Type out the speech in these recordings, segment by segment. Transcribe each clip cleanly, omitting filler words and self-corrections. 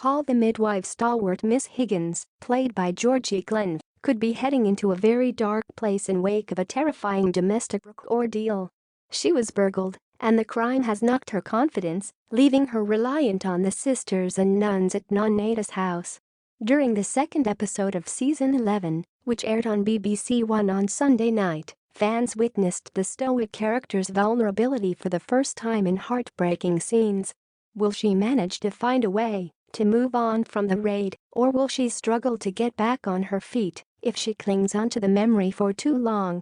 Call the midwife stalwart Miss Higgins, played by Georgie Glenn, could be heading into a very dark place in wake of a terrifying domestic ordeal. She was burgled, and the crime has knocked her confidence, leaving her reliant on the sisters and nuns at Nonnatus House. During the second episode of Season 11, which aired on BBC One on Sunday night, fans witnessed the stoic character's vulnerability for the first time in heartbreaking scenes. Will she manage to find a way to move on from the raid, or will she struggle to get back on her feet if she clings onto the memory for too long?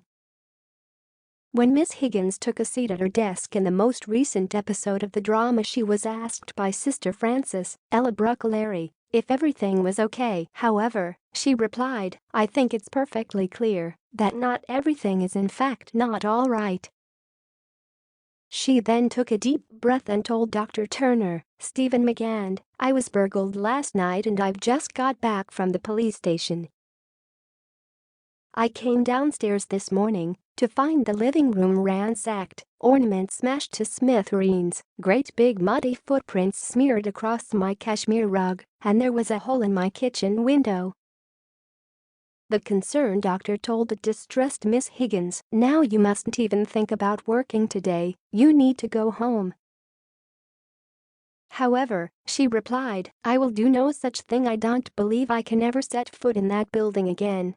When Miss Higgins took a seat at her desk in the most recent episode of the drama, she was asked by Sister Frances, Ella Bruccolari, if everything was okay. However, she replied, "I think it's perfectly clear that not everything is in fact not all right." She then took a deep breath and told Dr. Turner, Stephen McGand, "I was burgled last night and I've just got back from the police station. I came downstairs this morning to find the living room ransacked, ornaments smashed to smithereens, great big muddy footprints smeared across my cashmere rug, and there was a hole in my kitchen window." The concerned doctor told the distressed Miss Higgins, "Now you mustn't even think about working today, you need to go home." However, she replied, "I will do no such thing. I don't believe I can ever set foot in that building again."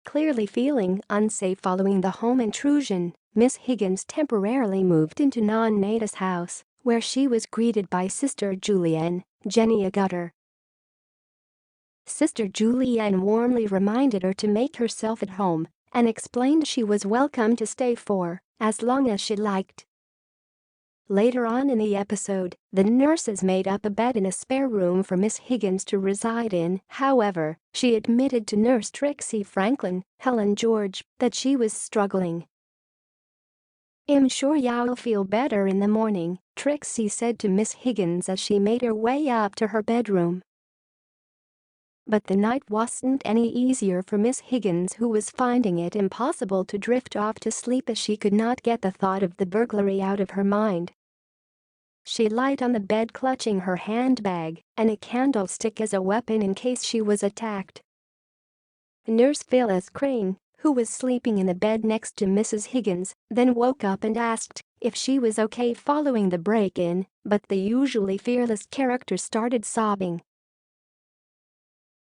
Clearly feeling unsafe following the home intrusion, Miss Higgins temporarily moved into Nonnatus House, where she was greeted by Sister Julienne, Jenny Agutter. Sister Julienne warmly reminded her to make herself at home and explained she was welcome to stay for as long as she liked. Later on in the episode, the nurses made up a bed in a spare room for Miss Higgins to reside in. However, she admitted to Nurse Trixie Franklin, Helen George, that she was struggling. "I'm sure you'll feel better in the morning," Trixie said to Miss Higgins as she made her way up to her bedroom. But the night wasn't any easier for Miss Higgins, who was finding it impossible to drift off to sleep as she could not get the thought of the burglary out of her mind. She lied on the bed clutching her handbag and a candlestick as a weapon in case she was attacked. Nurse Phyllis Crane, who was sleeping in the bed next to Mrs. Higgins, then woke up and asked if she was okay following the break-in, but the usually fearless character started sobbing.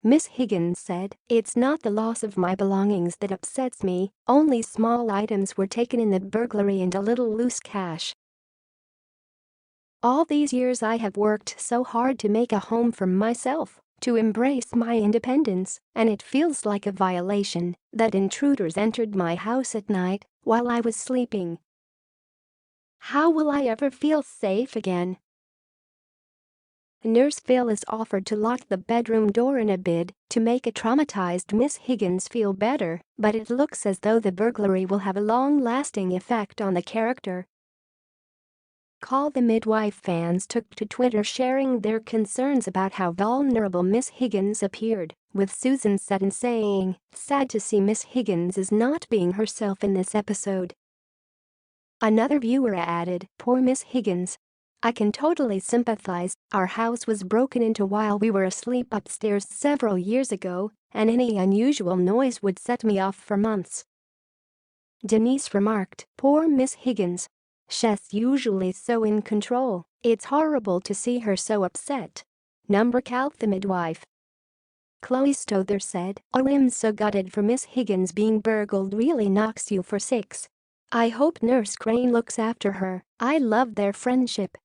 Miss Higgins said, "It's not the loss of my belongings that upsets me, only small items were taken in the burglary and a little loose cash. All these years I have worked so hard to make a home for myself, to embrace my independence, and it feels like a violation that intruders entered my house at night while I was sleeping. How will I ever feel safe again?" Nurse Phyllis offered to lock the bedroom door in a bid to make a traumatized Miss Higgins feel better, but it looks as though the burglary will have a long-lasting effect on the character. Call the Midwife fans took to Twitter sharing their concerns about how vulnerable Miss Higgins appeared, with Susan Sutton saying, "Sad to see Miss Higgins is not being herself in this episode." Another viewer added, "Poor Miss Higgins. I can totally sympathize. Our house was broken into while we were asleep upstairs several years ago, and any unusual noise would set me off for months." Denise remarked, "Poor Miss Higgins. She's usually so in control, it's horrible to see her so upset." Number Calc the midwife. Chloe Stother said, "Oh, I'm so gutted for Miss Higgins being burgled, really knocks you for six. I hope Nurse Crane looks after her. I love their friendship."